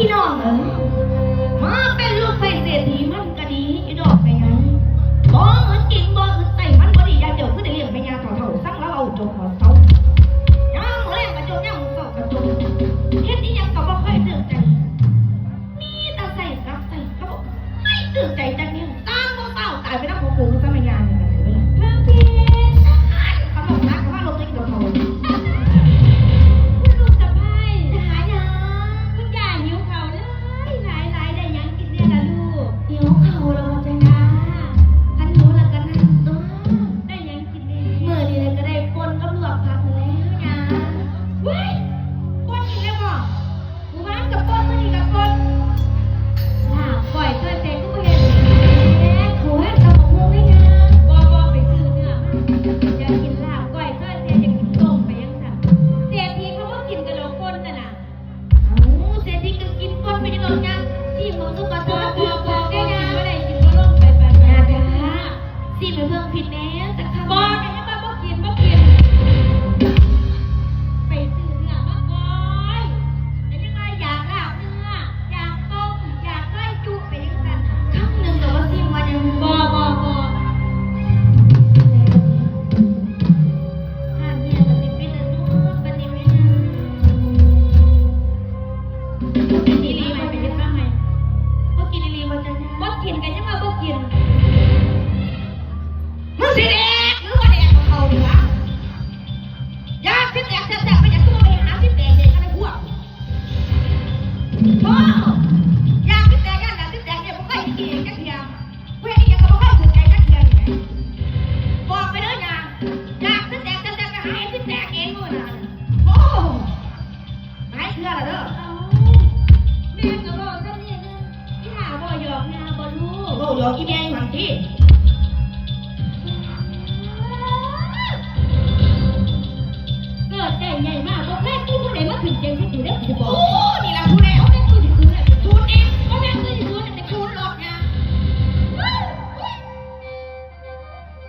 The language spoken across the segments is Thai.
พี่น้องเอ๋ยมาเป็นลูกไฟเศรษฐีมันก็ดีไอ้ดอกไปไงบ่อื่นกินบ่อื่นใส่มันบ่ดีอยากเดี๋ยวขึ้นได้เลี้ยงไปยาเถ่าๆสั่งแล้วเอาจบหัวเสาย่างแรงกระจกย่างเสากระจกเฮ็ดอีหยังก็บ่ค่อยตื่นใจมีแต่ใส่กับใส่เขาบอกไม่ตื่นใจจังเนี่ยตามบ่เศร้าตายไปนำของกูซะแม่ยานี่ก็ถือเพิ่นพี่เขาบอกนักว่าลงได้กินเถ่าลูกสะใภ้จะหาหยังคุณย่าหิวข้าวหลายได้หยังกินเนี่ยล่ะลูกหิวข้าวแล้วว่าจังนะคันหิวแล้วก็นั่งตัวได้หยังกินแน่มื้อนี้เลยก็ได้ป่นกับลวกผักแล้วย่าเว้ยป่นอีกแล้วบ่หมู่บ้านกับป่นมื้อนี้กับป่นลาบก้อยช่วยแต่กูบ่เฮ็ดแหน่กูเฮ็ดกับหมูได้นะบ่ไปซื้อเนื้อมาอยากกินลาบก้อยช่วยแต่อยากกินต้มไปยังซั่นเสียทีเขาบ่กินกระโดดป่นน่ะน่ะเอ้าเสียทีก็กินป่นไปได้ดอกยังที่มึงต้องก็บ่ได้นะบ่ได้กินบ่ลงไปย่าจ้าสิไปเบิ่งผิดแน่จักคำบ่ได้ยังว่าบ่กินไปซื้อเนื้อมาก่อนแต่ยังไงอยากลาบเนื้ออยากต้มอยากไก่จุไปยังซั่นคำหนึงก็ว่าสิว่ายังบ่ห้ามเมียก็สิไปเดินนู่นบัดนี้แม่นะกินอีหลีไหมไปเฮ็ดบ้างไหมบ่กินอีหลีบ่จ้ะบ่กินก็ยังว่าบ่กินมึงสิแดกหรือว่าแดกของเขาดีวะอยากสิแดกแซ่บๆไปอยากตัวไปหาสิแดกเด็กกันในพวกบ่อยากสิแดกอยากสิแดกเนี่ยบ่เคยกินจักเที่ยเว้ยอีหยังก็บ่เคยถูกใจจักเที่ยนี่แหมบอกไปเด้อยากสิแดกแซ่บๆก็หาสิแดกเองนู่นน่ะโอ้หายเทื่อละเด้อแม่ก็บอกซะนี่นึงอีหาบ่หยอกนาบ่รู้บ่หยอกอีแม่หันติเกิดได้ใหญ่มากบ่เคยผู้ใดมาขึ้นเจงให้กูได้สิบอกโอ้นี่ล่ะผู้ใดเอาได้กูสิคืนน่ะคืนเองบ่แม่นกูสิคืนแต่คืนหรอกนะ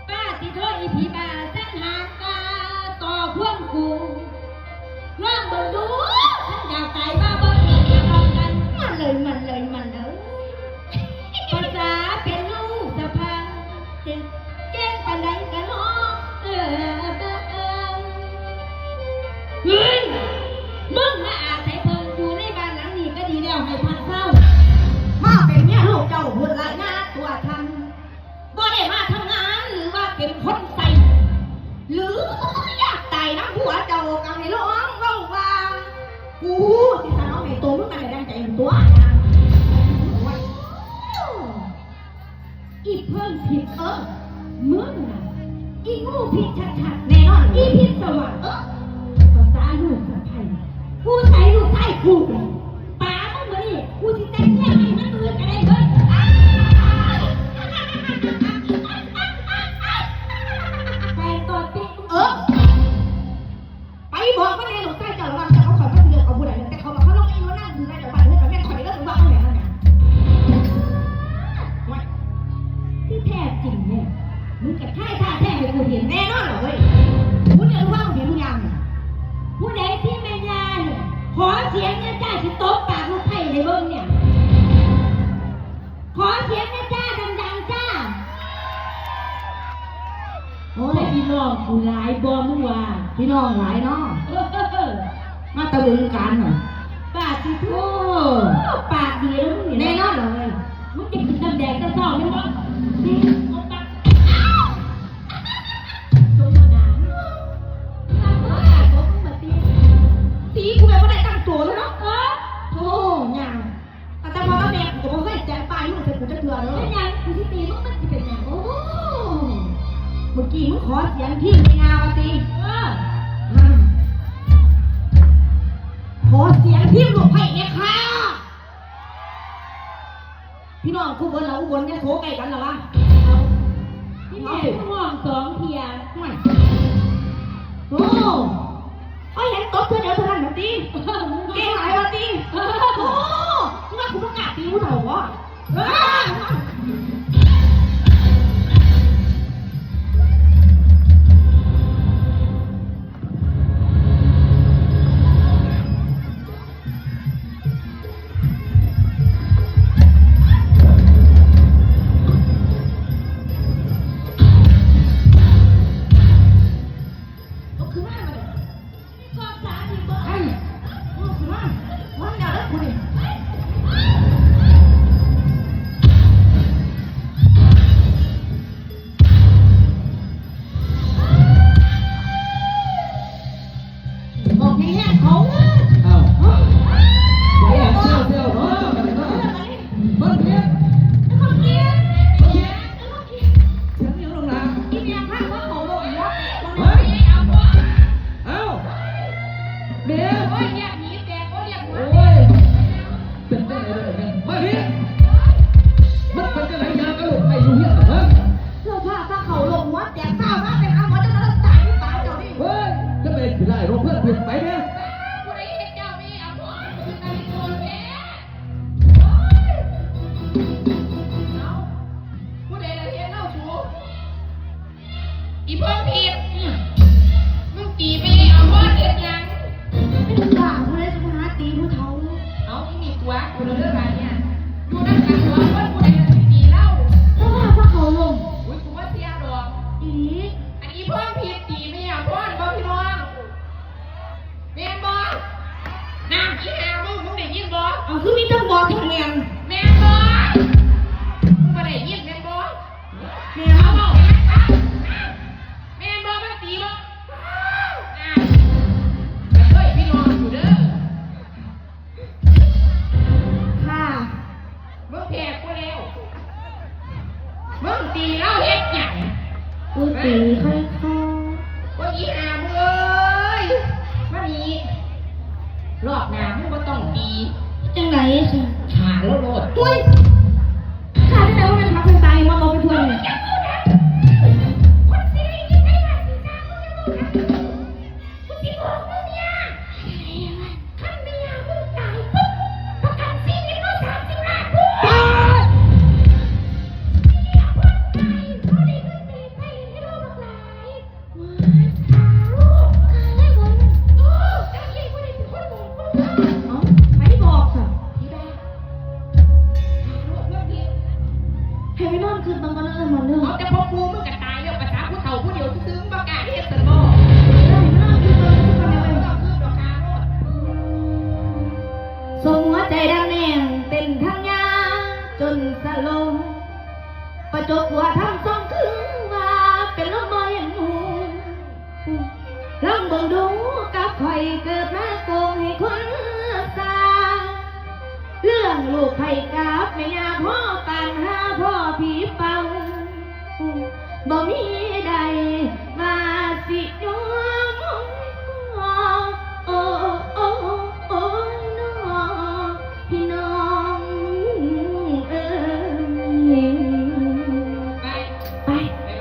ป้าสิโทษอีผีบ้าสันหากาต่อพวงกูร่างบ่ดูฉันอยากตายบ้าบ่เกิดจะพร้อมกันมันเลยภาษาเป็นลูกสะพังเจ๊งปานใดก็ร้องเฮ้ยมึงมาอาศัยเพิ่งอยู่ในบ้านหลังนี้ก็ดีแล้วให้พันเศร้ามาเป็นเมียลูกเจ้าหุ่นไรหน้าตัวทำบ่ได้มาทำงานหรือว่าเป็นคนใส่หรืออยากตายน้ำหัวเจ้ากันให้ร้องเล่าว่ากูที่สาวให้ตัวมึงมาให้ดังใจตัวอีเพิ่งผิดมึงน่ะอีงูผิดชัดๆแน่นอนอีผิดสว่างภาษาลูกสะใภ้กูใส่ลูกใส่กูป๋ามึงมาดิกูสิแต่งเรื่องให้มันอื่นกันได้เฮ้ยไปต่อติ๊กไปบอกว่าในหลวงใต้เจ้าระวังจะเขาขอพระเลือกเอาบุญอะไรแต่เขาบอกเขาลงไอ้โน่นนั่งดูได้เดี๋ยวบ้านเรื่องกับแม่ขอยเรื่องว่าเอาอย่างนั้นเนี่ยที่แท้จริงเนี่ยมึงกับท่าแท้ให้กูเห็นแน่นอนเหรอเว้ยกูเนี่ยรู้ว่ามึงเห็นมึงยังผู้ใดที่แม่ยาเนี่ยขอเสียงนะจ้าที่โต๊ะปากลูกไผ่ในเบิ้งเนี่ยขอเสียงนะจ้าดังๆจ้าโอ้ยพี่น้องกูหลายบ่มึงว่าพี่น้องหลายเนาะมาตะลึงกันเหรอปากที่โอ้ปากดีแล้วมึงแน่นอนเลยมึงจะกินน้ำแดงจะสองเลยมั้งตีกูไปว่าได้ตั้งตัวแล้วเนาะโธ่ยังแต่พอแม่กูก็ไม่แจ้งตายมึงเป็นกูจะเถื่อนเลยยังกูที่ตีมึงมันจะเป็นยังโอ้เมื่อกี้มึงขอเสียงที่ในงานตีขอเสียงที่ลูกไผ่เนี่ยค่ะพี่น้องคู่บนเราบนเนี่ยโถไก่กันเหรอวะพี่น้องห่วงสองเทียไม่โอ้เขาเห็นตบเธอเดี๋ยวเธอนั่นแบบตีเก่งหลายแบบตีโอ้มึงว่าคุณประกาศตีมึงเหรอวะ เอาผู้ใดละเทียนเล่าชูอีเพิ่งผิดมึงตีไปเอาพ่อเด็ดยัง ไม่รู้ว่าผู้ใดจะมาหาตีผู้เฒ่า เอาอีนี่ตัวกูเรื่องอะไรเนี่ยอยู่นั่นกันหัวคนผู้ใดละตีเล่า เพราะว่าพระเขาลง อุ้ยกูว่าเสียดอก อีนี้ อันนี้เพิ่งผิดตีไม่เอาพ่อบ่พี่น้องเมียนบ่น้ำอีหามึงได้ยินบ่ เอาคือมีต้องบอกทางเนียน แม่นบ่มึงบ่ได้ยินแม่นบ่ แม่ เอา เอา บ่แม่นบ่มันตีบ่เฮ้ยพี่น้องอยู่เด้อ ค่ะ มึงแพ้กูแล้วมึงตีเราเฮ็ดหยัง กูตีค่อยๆ ว่าอีหามึงเอ้ยมานี่รอบหน้ามึงบ่ต้องตี จังไหนสิ ขาแล้วโลด อุ้ยข้าที่ไหนว่าเป็นพักเป็นตายมาบอกเป็นทวนเนี่ยไม่บอกค่ะให้ไม่นอนคืนตอนนั้นเลยมันเรื่อง เอาแต่พอกูมึงก็ตายแล้วภาษาผู้เฒ่าผู้เดียวซึ้งๆบ่กล้าเฮ็ดซั่นบ่ ให้ไม่นอนคืนตอนนั้นมัน บ่ เรื่อง ต้องคืนดอกคาโลด ส่งหัวใจดังแนงเต้นทั้งยาจนสลบประจบหัวทั้งสองถึงว่าเป็นลมบ่เห็นหูลองเบิ่งดูกับข่อยเกิดมาโกงให้คนสาเรื่องลูกไผ่กับแม่ยาพ่อปานหาพ่อผีเป่าบ่มีใด